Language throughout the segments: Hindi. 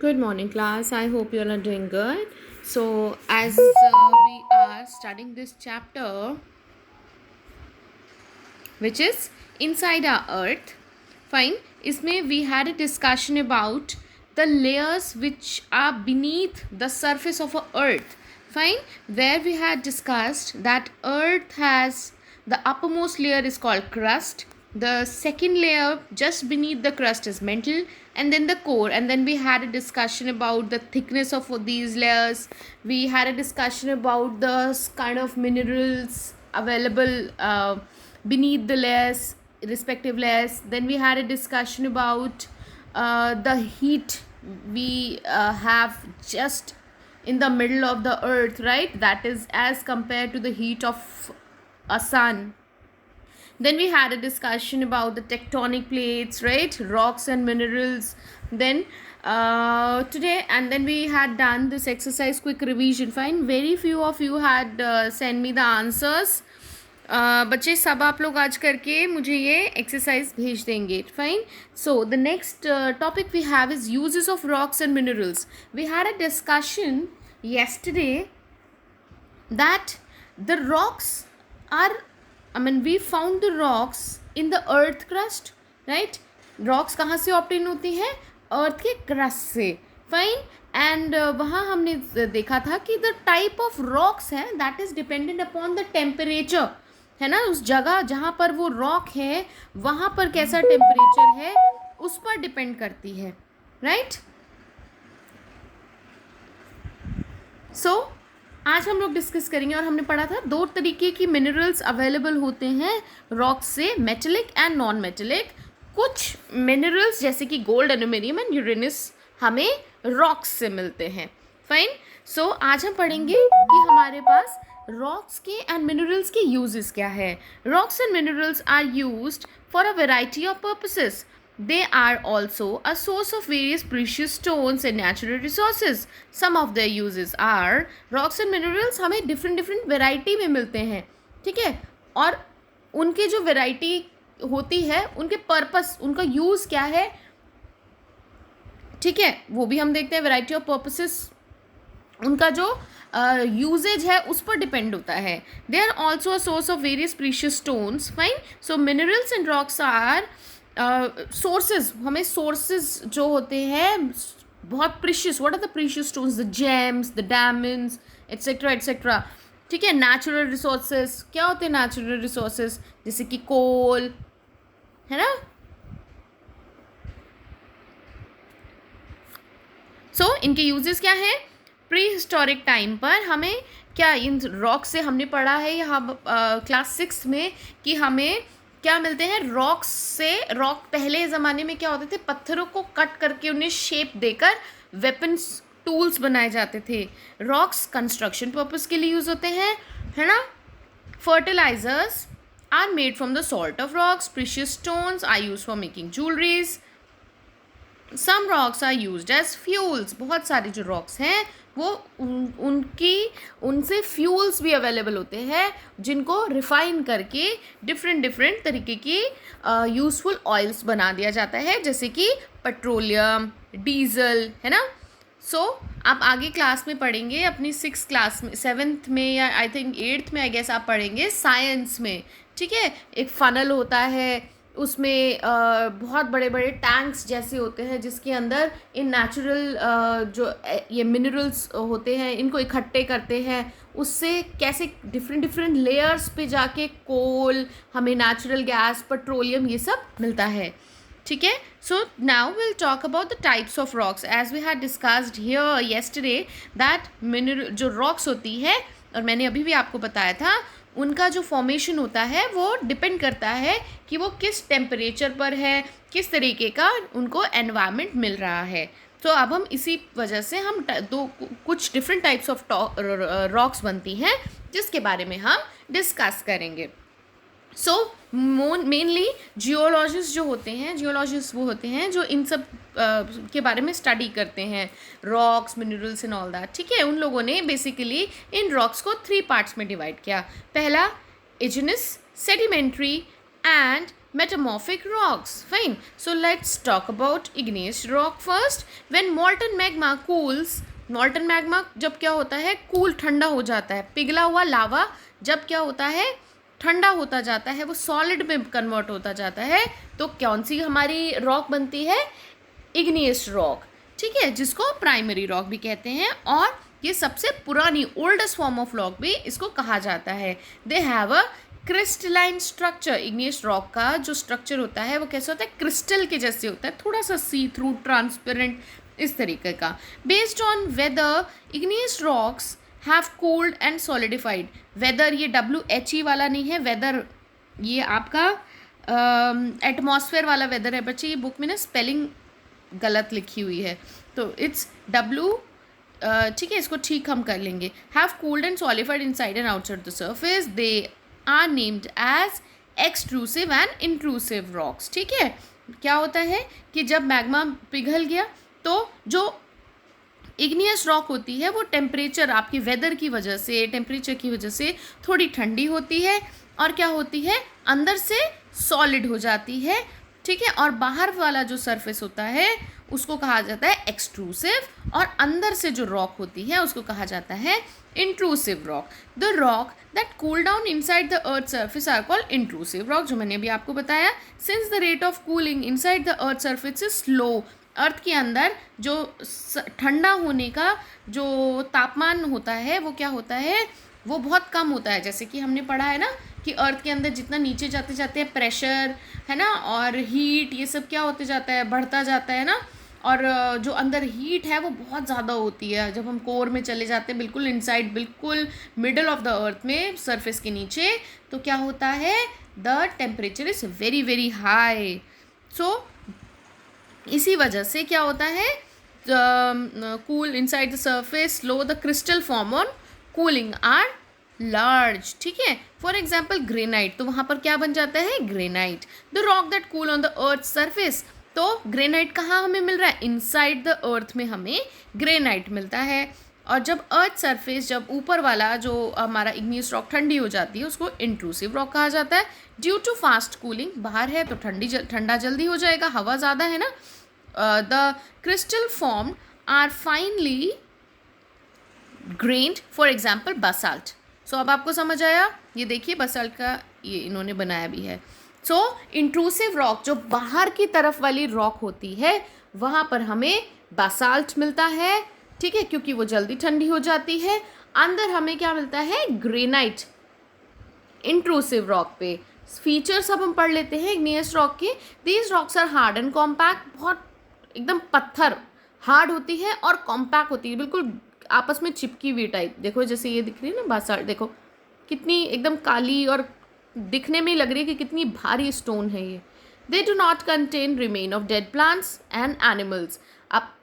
Good morning, class. I hope you all are doing good. So, as we are studying this chapter, which is Inside Our Earth, fine. इसमें we had a discussion about the layers which are beneath the surface of a earth. Fine, where we had discussed that earth has the uppermost layer is called crust, the second layer just beneath the crust is mantle, and then the core. And then we had a discussion about the thickness of these layers. We had a discussion about the kind of minerals available beneath the layers, respective layers. Then we had a discussion about the heat we have just in the middle of the earth, right? That is as compared to the heat of a sun. Then we had a discussion about the tectonic plates, right? Rocks and minerals. Then today, and then we had done this exercise quick revision. Fine, very few of you had sent me the answers. बच्चे सब आप लोग आज करके मुझे ये एक्सरसाइज भेज देंगे. Fine. So the next topic we have is uses of rocks and minerals. We had a discussion yesterday that the rocks are, we found the rocks in the earth crust, right? Rocks कहाँ से obtain होती हैं? Earth के crust से. Fine. एंड वहाँ हमने देखा था कि द टाइप ऑफ रॉक्स है that is dependent upon the temperature, है ना. उस जगह जहाँ पर वो रॉक है वहाँ पर कैसा टेम्परेचर है उस पर डिपेंड करती है, राइट. सो आज हम लोग डिस्कस करेंगे. और हमने पढ़ा था दो तरीके की मिनरल्स अवेलेबल होते हैं रॉक से, मेटेलिक एंड नॉन मेटेलिक. कुछ मिनरल्स जैसे कि गोल्ड, एल्यूमिनियम एंड यूरेनस हमें रॉक्स से मिलते हैं. फाइन. सो आज हम पढ़ेंगे कि हमारे पास रॉक्स के एंड मिनरल्स के यूजेस क्या है. Rocks and minerals are used for a variety of purposes. They are also a source of various precious stones and natural resources. Some of their uses are rocks and minerals हमें different variety में मिलते हैं, ठीक है. और उनके जो variety होती है उनके purpose, उनका use क्या है, ठीक है, वो भी हम देखते हैं. variety of purposes उनका जो यूजेज है उस पर डिपेंड होता है. They are also a source of various precious stones. Fine. So minerals and rocks are sources. हमें सोर्सेज जो होते हैं बहुत precious. What are the precious stones? The gems, the diamonds, etcetera etcetera, ठीक है. नेचुरल रिसोर्सेज क्या होते हैं? नेचुरल रिसोर्सेज जैसे कि कोल, है ना. सो इनके यूजेस क्या है? प्री हिस्टोरिक टाइम पर हमें क्या इन रॉक से हमने पढ़ा है यहाँ क्लास 6 में कि हमें क्या मिलते हैं रॉक्स से. रॉक पहले ज़माने में क्या होते थे? पत्थरों को कट करके उन्हें शेप देकर वेपन्स, टूल्स बनाए जाते थे. रॉक्स कंस्ट्रक्शन पर्पस के लिए यूज़ होते हैं, है ना. Fertilisers are made from the salt of rocks. Precious stones are use for making jewelleries. Some rocks are used as fuels. बहुत सारे जो रॉक्स हैं वो उनसे फ्यूल्स भी अवेलेबल होते हैं जिनको रिफाइन करके डिफरेंट तरीके की यूज़फुल ऑयल्स बना दिया जाता है, जैसे कि पेट्रोलियम, डीजल, है ना. सो आप आगे क्लास में पढ़ेंगे अपनी 6th क्लास में, 7th में या आई थिंक 8th में आई गेस आप पढ़ेंगे साइंस में, ठीक है. एक फनल होता है, उसमें बहुत बड़े बड़े टैंक्स जैसे होते हैं जिसके अंदर इन नेचुरल जो ये मिनरल्स होते हैं इनको इकट्ठे करते हैं. उससे कैसे डिफरेंट लेयर्स पे जाके कोल, हमें नेचुरल गैस, पेट्रोलियम, ये सब मिलता है, ठीक है. So now will talk about the types of rocks. As we had discussed here yesterday that mineral जो रॉक्स होती है, और मैंने अभी भी आपको बताया था, उनका जो फॉर्मेशन होता है वो डिपेंड करता है कि वो किस टेम्परेचर पर है, किस तरीके का उनको एनवायरनमेंट मिल रहा है. तो अब हम इसी वजह से हम कुछ डिफरेंट टाइप्स ऑफ रॉक्स बनती हैं जिसके बारे में हम डिस्कस करेंगे. सो मेनली जियोलॉजिस्ट जो होते हैं, जियोलॉजिस्ट वो होते हैं जो इन सब के बारे में स्टडी करते हैं, rocks, minerals and all that, ठीक है. उन लोगों ने बेसिकली इन रॉक्स को 3 पार्ट्स में डिवाइड किया. पहला igneous, sedimentary and metamorphic rocks. Fine. So let's talk about igneous rock first. When molten magma cools, molten magma जब क्या होता है, कूल ठंडा हो जाता है, पिघला हुआ लावा जब क्या होता है, ठंडा होता जाता है, वो सॉलिड में कन्वर्ट होता जाता है, तो कौन सी हमारी रॉक बनती है, इग्नियस रॉक, ठीक है, जिसको प्राइमरी रॉक भी कहते हैं, और ये सबसे पुरानी ओल्डेस्ट फॉर्म ऑफ रॉक भी इसको कहा जाता है. They have a crystalline structure. Igneous rock का जो स्ट्रक्चर होता है वो कैसे होता है, क्रिस्टल के जैसे होता है, थोड़ा सा सी थ्रू ट्रांसपेरेंट इस तरीके का. Based on whether igneous rocks have cooled and solidified. Whether ये WHE वाला नहीं है, वेदर ये आपका एटमॉस्फेयर वाला वेदर है बच्चे. ये बुक में ना स्पेलिंग गलत लिखी हुई है, तो इट्स W, ठीक है, इसको ठीक हम कर लेंगे. Have cooled and solidified inside and outside the surface. They are named as extrusive and intrusive rocks. ठीक है, क्या होता है कि जब मैग्मा पिघल गया तो जो इग्नियस रॉक होती है वो टेम्परेचर, आपकी वेदर की वजह से, टेम्परेचर की वजह से थोड़ी ठंडी होती है, और क्या होती है, अंदर से सॉलिड हो जाती है. ठीक है, और बाहर वाला जो सरफेस होता है उसको कहा जाता है एक्सट्रूसिव, और अंदर से जो रॉक होती है उसको कहा जाता है intrusive rock. The rock that cool down inside the earth surface are called intrusive rock, जो मैंने अभी आपको बताया. Since the rate of cooling inside the earth surface is slow, earth के अंदर जो ठंडा होने का जो तापमान होता है वो क्या होता है, वो बहुत कम होता है. जैसे कि हमने पढ़ा है ना कि अर्थ के अंदर जितना नीचे जाते जाते हैं प्रेशर है ना, और हीट, ये सब क्या होते जाता है, बढ़ता जाता है ना, और जो अंदर हीट है वो बहुत ज़्यादा होती है. जब हम कोर में चले जाते हैं, बिल्कुल इनसाइड, बिल्कुल मिडल ऑफ द अर्थ में, सरफेस के नीचे, तो क्या होता है, the temperature is very very high. So इसी वजह से क्या होता है, cool inside the surface, slow the crystal form on cooling are large. ठीक है, फॉर एग्जाम्पल ग्रेनाइट, तो वहाँ पर क्या बन जाता है, granite. The rock that cool on the earth surface, तो ग्रेनाइट कहाँ हमें मिल रहा है, इनसाइड द अर्थ में हमें ग्रेनाइट मिलता है. और जब अर्थ सरफेस, जब ऊपर वाला जो हमारा इग्नियस रॉक ठंडी हो जाती है उसको इंट्रूसिव रॉक कहा जाता है. ड्यू टू फास्ट कूलिंग, बाहर है तो ठंडा जल्दी हो जाएगा, हवा ज़्यादा है ना. The crystal form are finely grained, for example basalt. So अब आपको समझ आया, ये देखिए बसाल्ट का ये इन्होंने बनाया भी है. सो इंट्रूसिव रॉक, जो बाहर की तरफ वाली रॉक होती है वहाँ पर हमें बसाल्ट मिलता है. ठीक है, क्योंकि वो जल्दी ठंडी हो जाती है. अंदर हमें क्या मिलता है, ग्रेनाइट. इंट्रूसिव रॉक पे फीचर्स अब हम पढ़ लेते हैं इग्नियस रॉक के. These rocks are hard and compact, बहुत एकदम पत्थर हार्ड होती है और कॉम्पैक्ट होती है, बिल्कुल आपस में चिपकी हुई टाइप. देखो जैसे ये दिख रही है ना बासाल्ट, देखो कितनी एकदम काली और दिखने में ही लग रही है कि कितनी भारी स्टोन है ये. दे do not contain remain of dead plants and animals. अब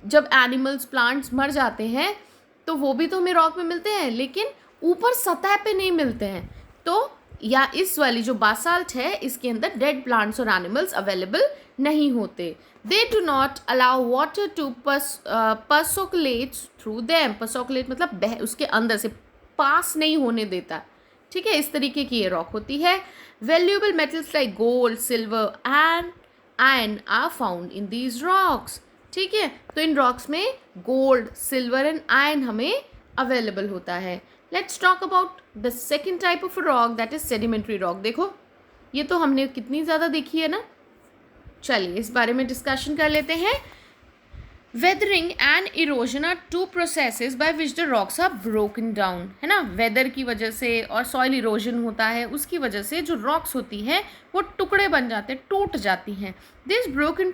जब एनिमल्स प्लांट्स मर जाते हैं तो वो भी तो हमें रॉक में मिलते हैं, लेकिन ऊपर सतह पे नहीं मिलते हैं. तो या इस वाली जो बासाल्ट है इसके अंदर डेड प्लांट्स और एनिमल्स अवेलेबल नहीं होते. They do not allow water to percolate through them. Percolate मतलब उसके अंदर से पास नहीं होने देता. ठीक है, इस तरीके की ये रॉक होती है. Valuable metals like gold, silver and iron are found in these rocks. ठीक है, तो इन रॉक्स में गोल्ड, सिल्वर एंड आयरन हमें अवेलेबल होता है. Let's talk about the second type of rock, that is sedimentary rock. देखो ये तो हमने कितनी ज़्यादा देखी है ना. चलिए इस बारे में डिस्कशन कर लेते हैं. Weathering and erosion are two processes by which the rocks are broken down. है ना, वेदर की वजह से और सॉइल इरोजन होता है, उसकी वजह से जो रॉक्स होती हैं वो टुकड़े बन जाते हैं, टूट जाती हैं. This broken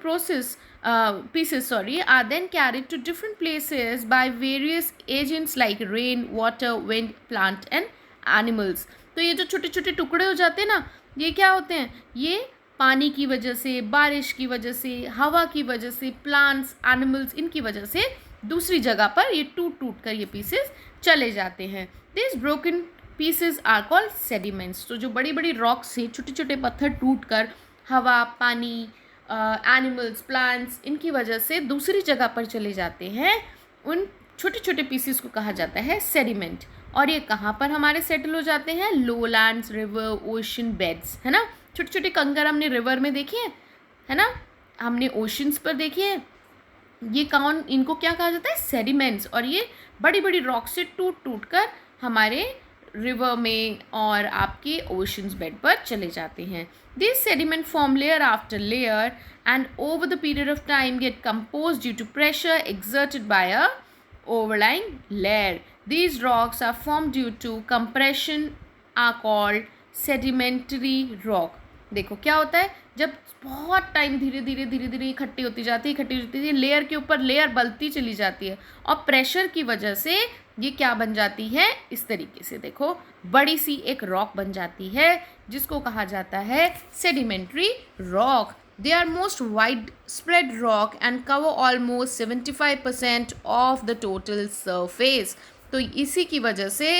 pieces are then carried to different places by various agents like rain, water, wind, plant and animals. तो ये जो छोटे छोटे टुकड़े हो जाते हैं ना, ये क्या होते हैं, ये पानी की वजह से, बारिश की वजह से, हवा की वजह से, प्लांट्स, एनिमल्स, इनकी वजह से दूसरी जगह पर ये टूट टूट कर ये पीसेस चले जाते हैं. This broken pieces are called sediments. तो जो बड़ी बड़ी रॉक से छोटे छोटे पत्थर टूट कर हवा, पानी, एनिमल्स, प्लांट्स, इनकी वजह से दूसरी जगह पर चले जाते हैं, उन छोटे छोटे पीसेस को कहा जाता है सेडिमेंट. और ये कहाँ पर हमारे सेटल हो जाते हैं, लोलैंड्स, रिवर, ओशन बेड्स, है ना, छोटे छोटे कंकर हमने रिवर में देखे हैं, है ना, हमने ओशंस पर देखे हैं। ये कौन, इनको क्या कहा जाता है, सेडिमेंट्स। और ये बड़ी बड़ी रॉक से टूट टूट कर हमारे रिवर में और आपके ओशंस बेड पर चले जाते हैं। This sediment form layer after layer and over the period of time get compose due to pressure exerted by a overlying layer. These rocks are formed due to compression are called sedimentary rock. देखो क्या होता है, जब बहुत टाइम धीरे धीरे इकट्ठी होती जाती है, लेयर के ऊपर लेयर बढ़ती चली जाती है और प्रेशर की वजह से ये क्या बन जाती है, इस तरीके से देखो बड़ी सी एक रॉक बन जाती है जिसको कहा जाता है sedimentary rock. They are most widespread rock and cover almost 75% of the total surface. तो इसी की वजह से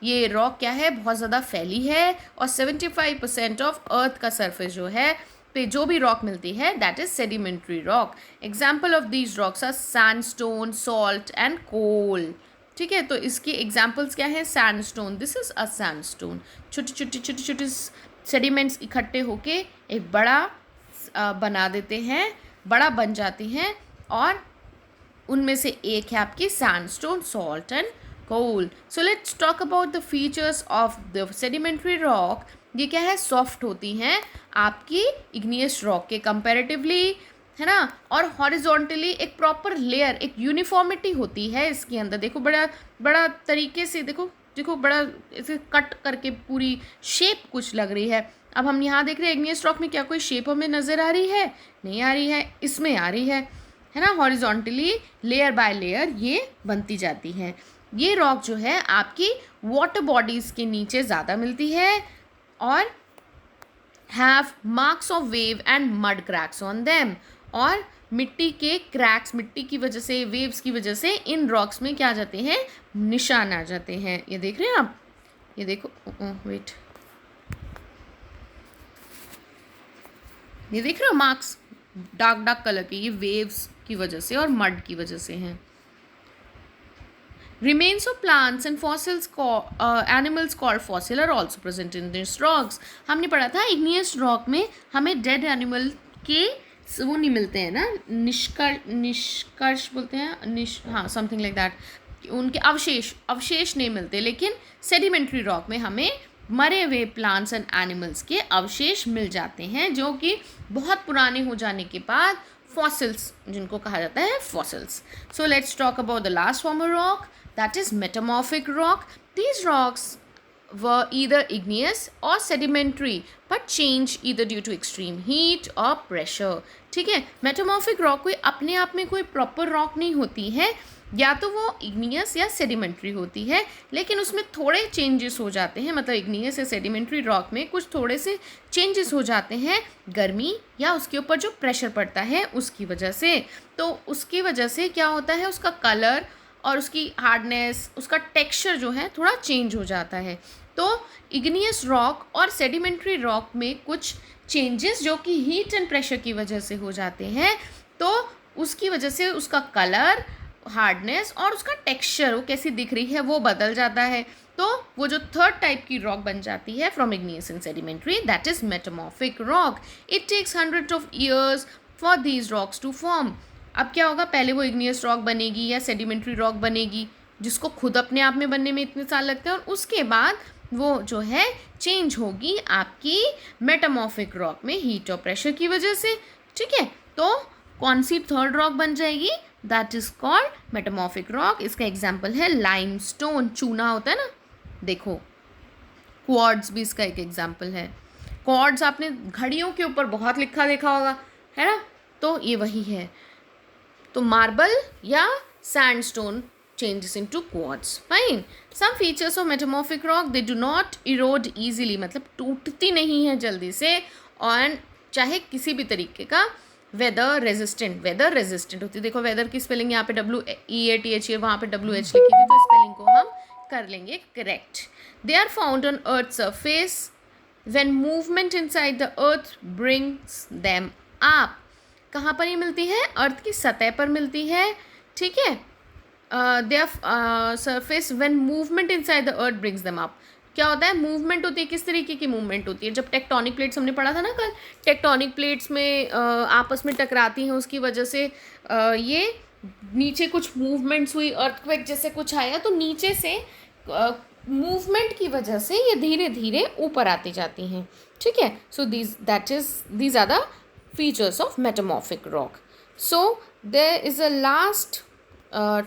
ये रॉक क्या है, बहुत ज़्यादा फैली है और 75% ऑफ अर्थ का सरफेस जो है पे जो भी रॉक मिलती है that is sedimentary rock. Example of these rocks are sandstone, salt and coal. ठीक है, तो इसके एग्जाम्पल्स क्या हैं, sandstone, this is a sandstone. छोटे सेडिमेंट्स इकट्ठे होके एक बड़ा बना देते हैं, बड़ा बन जाती हैं और उनमें से एक है आपकी sandstone, salt and coal. So let's talk about the features of the sedimentary rock. ये क्या है, सॉफ्ट होती हैं आपकी इग्नियस रॉक के कंपैरेटिवली, है ना, और हॉरिजॉन्टली एक प्रॉपर लेयर, एक यूनिफॉर्मिटी होती है इसके अंदर. देखो बड़ा बड़ा तरीके से देखो बड़ा ऐसे कट करके पूरी शेप कुछ लग रही है. अब हम यहाँ देख रहे हैं इग्नियस रॉक में क्या कोई शेप हमें नज़र आ रही है, नहीं आ रही है, इसमें आ रही है ना, हॉरिजॉन्टली लेयर बाय लेयर ये बनती जाती है. ये रॉक जो है आपकी वाटर बॉडीज़ के नीचे ज़्यादा मिलती है और have marks of wave and mud cracks on them. और मिट्टी के क्रैक्स, मिट्टी की वजह से, वेव्स की वजह से इन रॉक्स में क्या आ जाते हैं, निशान आ जाते हैं. ये देख रहे हैं आप, ये देखो, वेट, ये देख रहे हो मार्क्स डार्क कलर के, ये वेव्स की वजह से और मड की वजह से हैं. Remains of plants and fossils animals called fossil are also present in these rocks. हमने पढ़ा था igneous rock में हमें डेड एनिमल के वो नहीं मिलते हैं ना, निष्कर्ष बोलते हैं, हाँ समथिंग लाइक दैट, उनके अवशेष नहीं मिलते. लेकिन सेडिमेंट्री रॉक में हमें मरे हुए प्लांट्स एंड एनिमल्स के अवशेष मिल जाते हैं जो कि बहुत पुराने हो जाने के बाद फॉसिल्स, जिनको कहा जाता है fossils. So let's talk about the last form of rock, that is metamorphic rock. These rocks were either igneous or sedimentary but change either due to extreme heat or pressure. ठीक है, metamorphic rock कोई अपने आप में कोई proper rock नहीं होती है, या तो वो igneous या sedimentary होती है, लेकिन उसमें थोड़े changes हो जाते हैं. मतलब igneous या sedimentary rock में कुछ थोड़े से changes हो जाते हैं गर्मी या उसके ऊपर जो pressure पड़ता है उसकी वजह से. तो उसकी वजह से क्या होता है, उसका कलर और उसकी हार्डनेस, उसका टेक्सचर जो है थोड़ा चेंज हो जाता है. तो इग्नियस रॉक और सेडिमेंट्री रॉक में कुछ चेंजेस जो कि हीट एंड प्रेशर की वजह से हो जाते हैं, तो उसकी वजह से उसका कलर, हार्डनेस और उसका टेक्सचर, वो कैसी दिख रही है, वो बदल जाता है. तो वो जो थर्ड टाइप की रॉक बन जाती है from igneous and sedimentary, that is metamorphic rock. It takes hundreds of years for these rocks to form. अब क्या होगा, पहले वो इग्नियस रॉक बनेगी या सेडिमेंट्री रॉक बनेगी जिसको खुद अपने आप में बनने में इतने साल लगते हैं, और उसके बाद वो जो है चेंज होगी आपकी मेटामॉर्फिक रॉक में हीट और प्रेशर की वजह से. ठीक है, तो कौन सी थर्ड रॉक बन जाएगी, that is called metamorphic rock. इसका एग्जाम्पल है लाइमस्टोन, चूना होता है ना, देखो क्वार्ट्ज भी इसका एक एग्जाम्पल है. क्वार्ट्ज आपने घड़ियों के ऊपर बहुत लिखा देखा होगा, है ना, तो ये वही है. तो मार्बल या sandstone changes into quartz. Fine. Some features of metamorphic rock, they do not erode easily, मतलब टूटती नहीं है जल्दी से, और चाहे किसी भी तरीके का वेदर रेजिस्टेंट होती है. देखो वेदर की स्पेलिंग यहाँ पे WEATH है, वहाँ पे WH लिखी थी, तो स्पेलिंग को हम कर लेंगे correct. They are found on Earth's surface when movement inside the earth brings them up. कहाँ पर ये मिलती है, अर्थ की सतह पर मिलती है. ठीक है, they are surface when movement inside the earth brings them up. क्या होता है, मूवमेंट होती है। किस तरीके की मूवमेंट होती है, जब टेक्टोनिक प्लेट्स हमने पढ़ा था ना कल, टेक्टोनिक प्लेट्स में आपस में टकराती हैं, उसकी वजह से ये नीचे कुछ मूवमेंट्स हुई, अर्थक्वेक जैसे कुछ आया, तो नीचे से मूवमेंट की वजह से ये धीरे धीरे ऊपर आती जाती हैं, ठीक है। So these are the features of metamorphic rock. So there is a last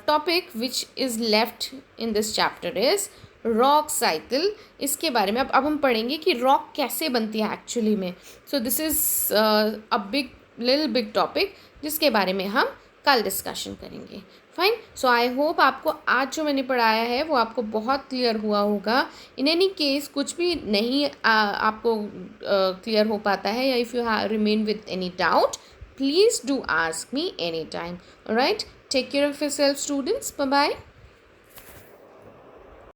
topic which is left in this chapter is rock cycle. इसके बारे में अब हम पढ़ेंगे कि रॉक कैसे बनती है एक्चुअली में. So this is a big topic जिसके बारे में हम कल डिस्कशन करेंगे. फाइन. सो आई होप आपको आज जो मैंने पढ़ाया है वो आपको बहुत क्लियर हुआ होगा. इन एनी केस कुछ भी नहीं आपको क्लियर हो पाता है, या if you remain with any doubt, please do ask me any time. Alright, take care of yourself students. Bye bye.